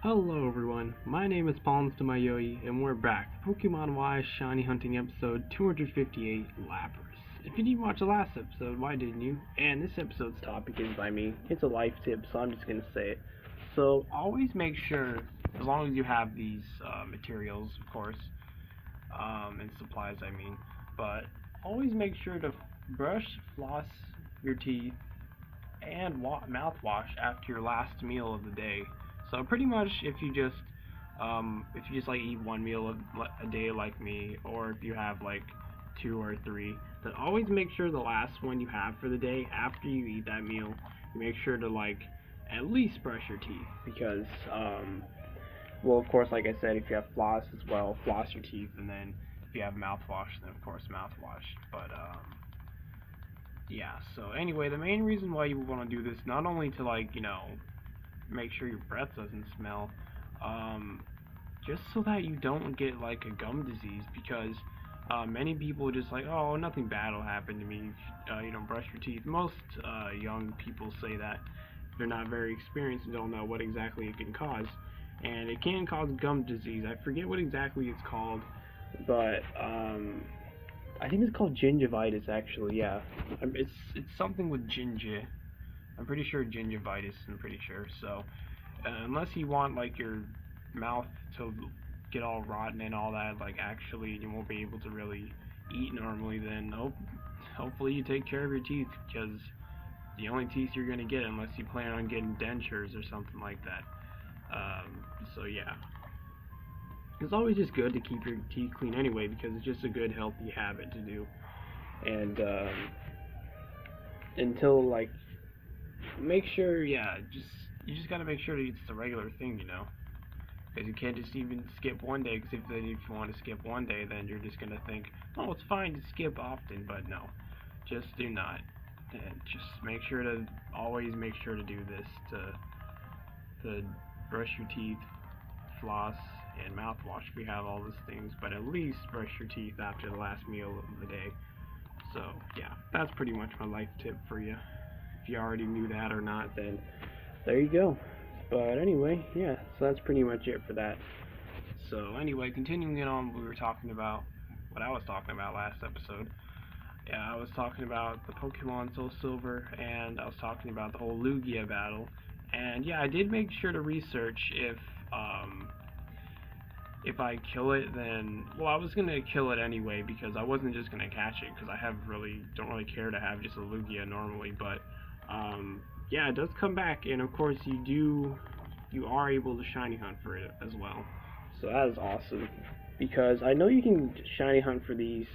Hello everyone, my name is Palms to my Yoi, and we're back. Pokemon Y Shiny Hunting episode 258, Lapras. If you didn't watch the last episode, why didn't you? And this episode's topic is by me. It's a life tip, so I'm just gonna say it. So always make sure, as long as you have these materials, of course, and supplies I mean, but always make sure to brush, floss your teeth, and mouthwash after your last meal of the day. So pretty much, if you just like eat one meal a day like me, or if you have like two or three, then always make sure the last one you have for the day after you eat that meal, you make sure to like at least brush your teeth because well, of course, like I said, if you have floss as well, floss your teeth, and then if you have mouthwash, then of course mouthwash. But yeah, so anyway, the main reason why you want to do this, not only to like, make sure your breath doesn't smell, um, just so that you don't get like a gum disease, because many people just like, oh, nothing bad will happen to me if you don't brush your teeth. Most young people say that. They're not very experienced and don't know what exactly it can cause. And it can cause gum disease. I forget what exactly it's called, but I think it's called gingivitis actually. Yeah, it's something with ginger. I'm pretty sure gingivitis. I'm pretty sure. So unless you want like your mouth to get all rotten and all that, like actually you won't be able to really eat normally. Then hopefully you take care of your teeth because the only teeth you're gonna get unless you plan on getting dentures or something like that. So yeah, it's always just good to keep your teeth clean anyway because it's just a good healthy habit to do. And until like make sure, yeah, just you just gotta make sure that it's the regular thing, because you can't just even skip one day. Because if you want to skip one day, then you're just gonna think, oh, it's fine to skip often, but no, just do not. And just make sure to always make sure to do this to brush your teeth, floss, and mouthwash. We have all these things, but at least brush your teeth after the last meal of the day. So yeah, that's pretty much my life tip for you. If you already knew that or not, then there you go. But anyway, yeah, so that's pretty much it for that. So anyway, continuing it on, what I was talking about last episode. Yeah, I was talking about the Pokemon Soul Silver, and I was talking about the whole Lugia battle. And yeah, I did make sure to research if I kill it, then well, I was gonna kill it anyway because I wasn't just gonna catch it because I don't really care to have just a Lugia normally, but yeah, it does come back, and of course you are able to shiny hunt for it as well. So that is awesome because I know you can shiny hunt for these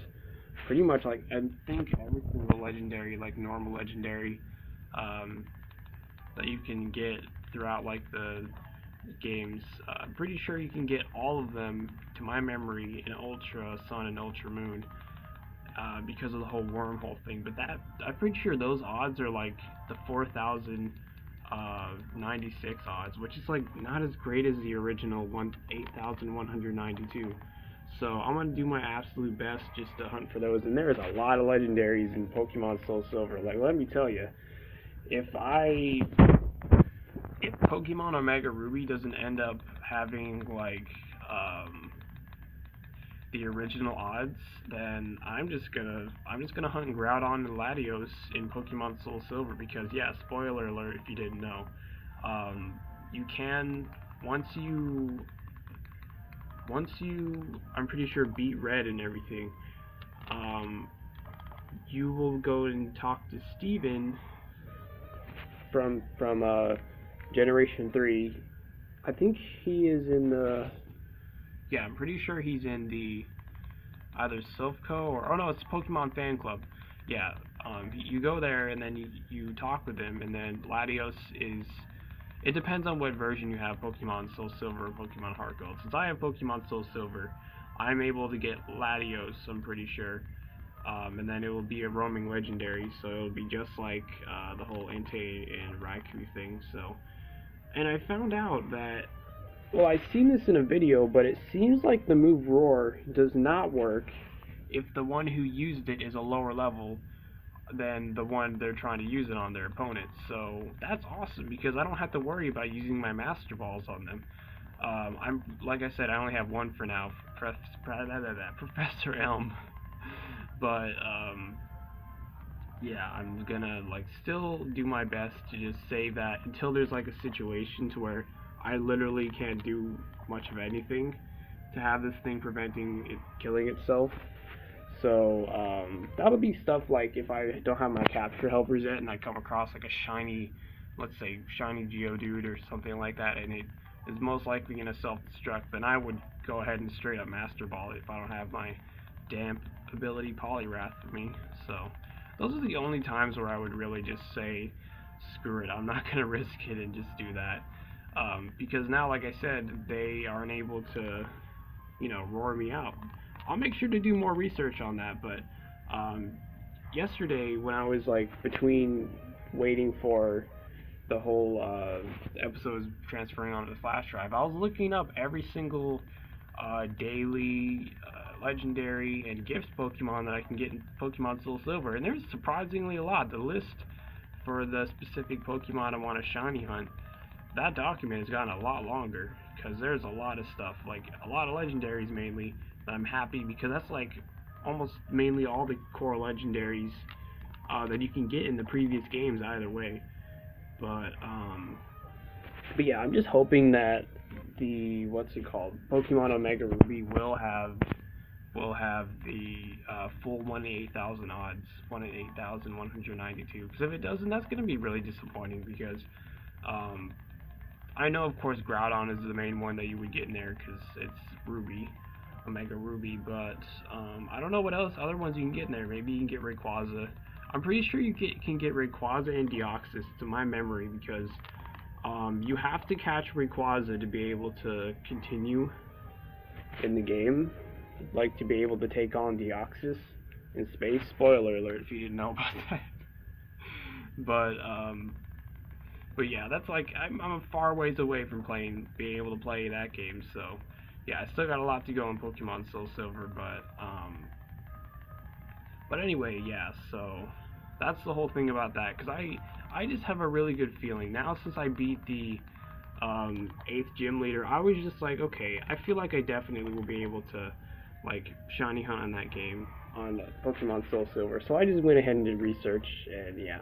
pretty much like I think every single legendary, like normal legendary, um, that you can get throughout like the games. I'm pretty sure you can get all of them, to my memory, in Ultra Sun and Ultra Moon, because of the whole wormhole thing. But that I'm pretty sure those odds are like the 4,096 odds, which is like not as great as the original 8,192. So I'm gonna do my absolute best just to hunt for those. And there's a lot of legendaries in Pokemon Soul Silver. Like let me tell you, if I if Pokemon Omega Ruby doesn't end up having like the original odds, then I'm just gonna hunt Groudon and Latios in Pokemon Soul Silver because yeah, spoiler alert if you didn't know, you can once you I'm pretty sure beat Red and everything, um, you will go and talk to Steven from Generation 3. I think he is in the. Yeah, I'm pretty sure he's in the either Silphco or oh no, it's Pokemon Fan Club. Yeah, you go there and then you talk with him, and then Latios is. It depends on what version you have, Pokemon Soul Silver or Pokemon Heart Gold. Since I have Pokemon Soul Silver, I'm able to get Latios. I'm pretty sure. And then it will be a roaming legendary, so it'll be just like the whole Entei and Raikou thing. So, and I found out that, well, I've seen this in a video, but it seems like the move Roar does not work if the one who used it is a lower level than the one they're trying to use it on their opponent. So that's awesome because I don't have to worry about using my Master Balls on them. I'm like I said, I only have one for now, Professor Elm. But yeah, I'm gonna like still do my best to just save that until there's like a situation to where I literally can't do much of anything to have this thing preventing it killing itself. So that'll be stuff like if I don't have my capture helpers yet and I come across like a shiny, let's say shiny Geodude or something like that, and it is most likely gonna self-destruct, then I would go ahead and straight up Master Ball it if I don't have my damp ability Poliwrath for me. So those are the only times where I would really just say, screw it, I'm not gonna risk it and just do that. Because now, like I said, they aren't able to, roar me out. I'll make sure to do more research on that, but um, yesterday when I was like between waiting for the whole episodes transferring onto the flash drive, I was looking up every single daily, legendary, and gifts Pokemon that I can get in Pokemon Soul Silver, and there's surprisingly a lot. The list for the specific Pokemon I want to shiny hunt, that document has gotten a lot longer because there's a lot of stuff, like a lot of legendaries mainly, that I'm happy because that's like almost mainly all the core legendaries that you can get in the previous games either way. But but yeah, I'm just hoping that the what's it called, Pokemon Omega Ruby will have the full 1 in 8,000 odds, 1 in 8,192. Because if it doesn't, that's going to be really disappointing because um, I know, of course, Groudon is the main one that you would get in there because it's Ruby, Omega Ruby, but I don't know what else, other ones you can get in there. Maybe you can get Rayquaza. I'm pretty sure you can get Rayquaza and Deoxys, to my memory, because you have to catch Rayquaza to be able to continue in the game, like to be able to take on Deoxys in space. Spoiler alert if you didn't know about that. But yeah, that's like I'm a far ways away from being able to play that game. So yeah, I still got a lot to go in Pokemon Soul Silver, but anyway, yeah. So that's the whole thing about that. Cause I just have a really good feeling now since I beat the 8th gym leader. I was just like, okay, I feel like I definitely will be able to like shiny hunt on that game on Pokemon Soul Silver. So I just went ahead and did research, and yeah.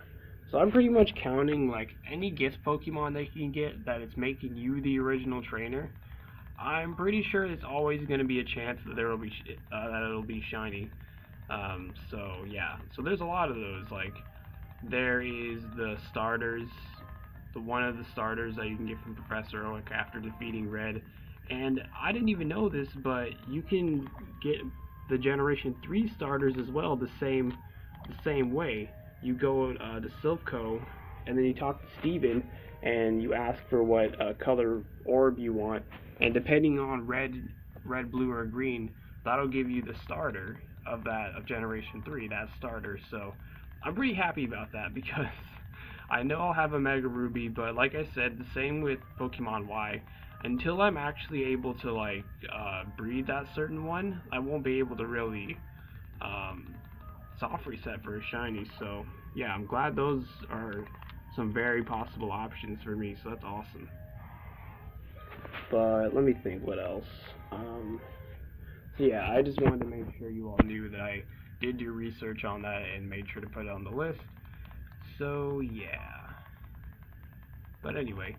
So I'm pretty much counting like any gift Pokemon that you can get that it's making you the original trainer. I'm pretty sure it's always going to be a chance that there will be that it'll be shiny. So yeah, so there's a lot of those. Like there is the starters, the one of the starters that you can get from Professor Oak after defeating Red. And I didn't even know this, but you can get the Generation 3 starters as well the same way. You go to Silpho, and then you talk to Steven, and you ask for what color orb you want, and depending on red, blue, or green, that'll give you the starter of Generation 3, that starter. So I'm pretty happy about that because I know I'll have a Mega Ruby, but like I said, the same with Pokemon Y. Until I'm actually able to like breed that certain one, I won't be able to really soft reset for a shiny. So yeah, I'm glad those are some very possible options for me. So that's awesome. But let me think, what else? So yeah, I just wanted to make sure you all knew that I did do research on that and made sure to put it on the list. So yeah. But anyway,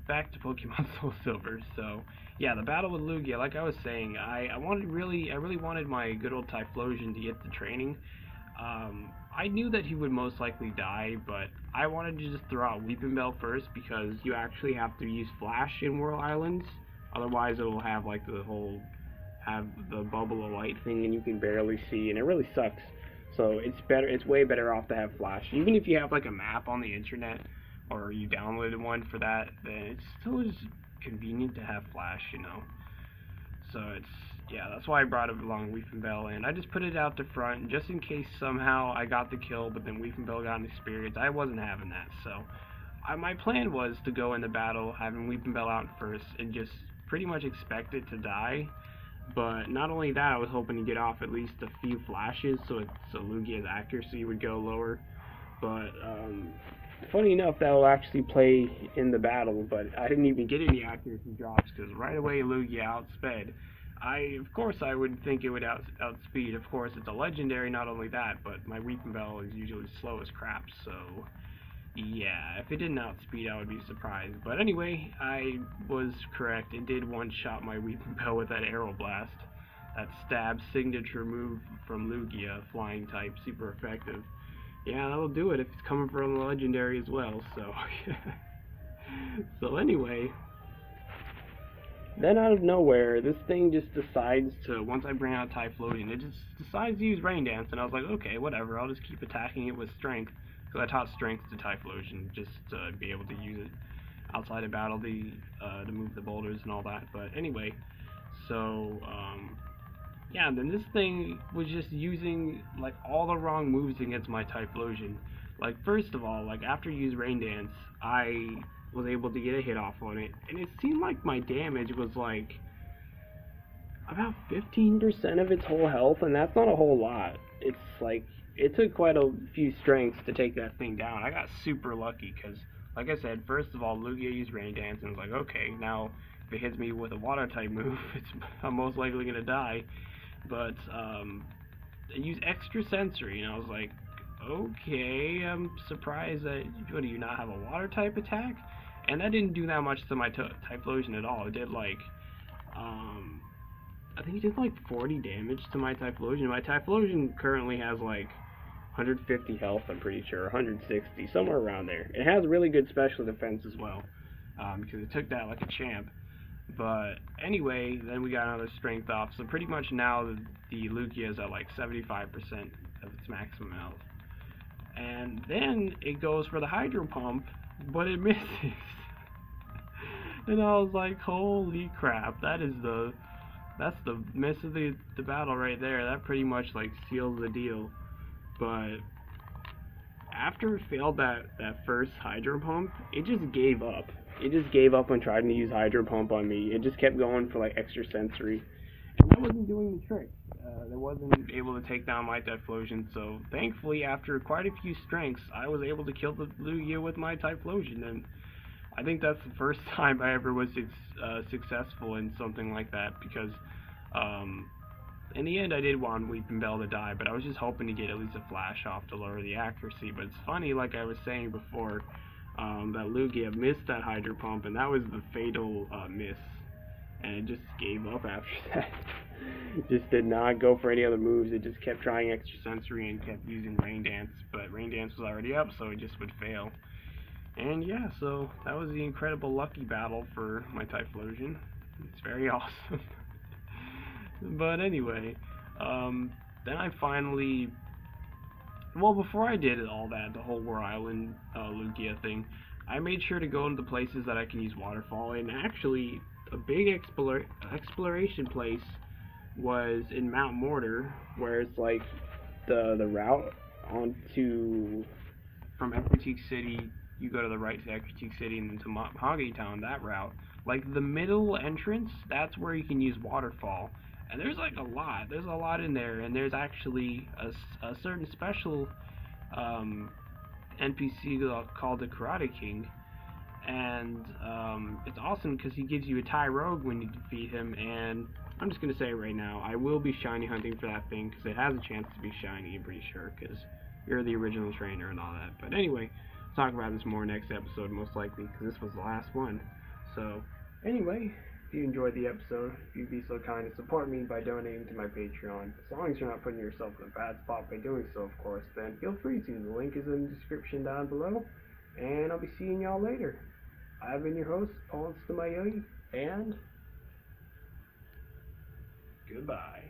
back to Pokemon Soul Silver. So yeah, the battle with Lugia, like I was saying, I really wanted my good old Typhlosion to get the training. I knew that he would most likely die, but I wanted to just throw out Weeping Bell first because you actually have to use Flash in Whirl Islands. Otherwise, it will have like have the bubble of light thing, and you can barely see, and it really sucks. So it's way better off to have Flash. Even if you have like a map on the internet, or you downloaded one for that, then it's still just convenient to have Flash. So yeah, that's why I brought it along Weeping Bell, and I just put it out the front just in case somehow I got the kill, but then Weeping Bell got an experience. I wasn't having that, so my plan was to go in the battle having Weeping Bell out first and just pretty much expect it to die. But not only that, I was hoping to get off at least a few flashes so Lugia's accuracy would go lower. But funny enough, that will actually play in the battle, but I didn't even get any accuracy drops because right away Lugia outsped. Of course, I would think it would outspeed. Of course, it's a legendary, not only that, but my Weeping Bell is usually slow as crap, so yeah, if it didn't outspeed, I would be surprised. But anyway, I was correct. It did one-shot my Weeping Bell with that Arrow Blast. That stab signature move from Lugia, flying type, super effective. Yeah, that'll do it if it's coming from a legendary as well, so. So anyway, then out of nowhere, this thing just decides to, once I bring out Typhlosion, it just decides to use Rain Dance, and I was like, okay, whatever, I'll just keep attacking it with Strength, because I taught Strength to Typhlosion, just to be able to use it outside of battle to move the boulders and all that. But anyway, so, yeah, then this thing was just using like all the wrong moves against my Typhlosion. Like first of all, like after you use Rain Dance, I was able to get a hit off on it, and it seemed like my damage was like about 15% of its whole health, and that's not a whole lot. It's like it took quite a few strengths to take that thing down. I got super lucky because, like I said, first of all, Lugia used Rain Dance, and I was like, okay, now if it hits me with a water type move, I'm most likely gonna die. But I use extra sensory, and I was like, okay, I'm surprised that what, do you not have a water type attack? And that didn't do that much to my Typhlosion at all. It did like, I think it did like 40 damage to my Typhlosion. My Typhlosion currently has like 150 health, I'm pretty sure, 160, somewhere around there. It has really good special defense as well, because it took that like a champ. But anyway, then we got another strength off, so pretty much now the Lugia is at like 75% of its maximum health. And then it goes for the Hydro Pump, but it misses. And I was like, holy crap, that's the miss of the battle right there. That pretty much like seals the deal. But after it failed that first Hydro Pump, it just gave up. It just gave up on trying to use Hydro Pump on me. It just kept going for like extra sensory. And that wasn't doing the trick. It wasn't able to take down my Typhlosion, so thankfully after quite a few strengths, I was able to kill the Lugia with my Typhlosion, and I think that's the first time I ever was successful in something like that, because in the end I did want Weeping Bell to die, but I was just hoping to get at least a flash off to lower the accuracy. But it's funny, like I was saying before, that Lugia missed that Hydro Pump, and that was the fatal miss, and it just gave up after that. Just did not go for any other moves. It just kept trying extra sensory and kept using Rain Dance, but Rain Dance was already up, so it just would fail. And yeah, so that was the incredible lucky battle for my Typhlosion. It's very awesome. But anyway, then I finally, well, before I did all that, the whole War Island Lugia thing, I made sure to go into places that I can use Waterfall. And actually, a big exploration place was in Mount Mortar, where it's like the route onto from Ecruteak City. You go to the right to Ecruteak City and then to Mahogany Town. That route, like the middle entrance, that's where you can use Waterfall. And there's like a lot. There's a lot in there, and there's actually a certain special NPC called the Karate King, and it's awesome because he gives you a Ty Rogue when you defeat him. And I'm just gonna say it right now, I will be shiny hunting for that thing because it has a chance to be shiny. I'm pretty sure because you're the original trainer and all that. But anyway, I'll talk about this more next episode most likely because this was the last one. So anyway, if you enjoyed the episode, if you'd be so kind to support me by donating to my Patreon, as long as you're not putting yourself in a bad spot by doing so, of course, then feel free to. The link is in the description down below, and I'll be seeing y'all later. I've been your host, Paul Stamayoyi, and goodbye.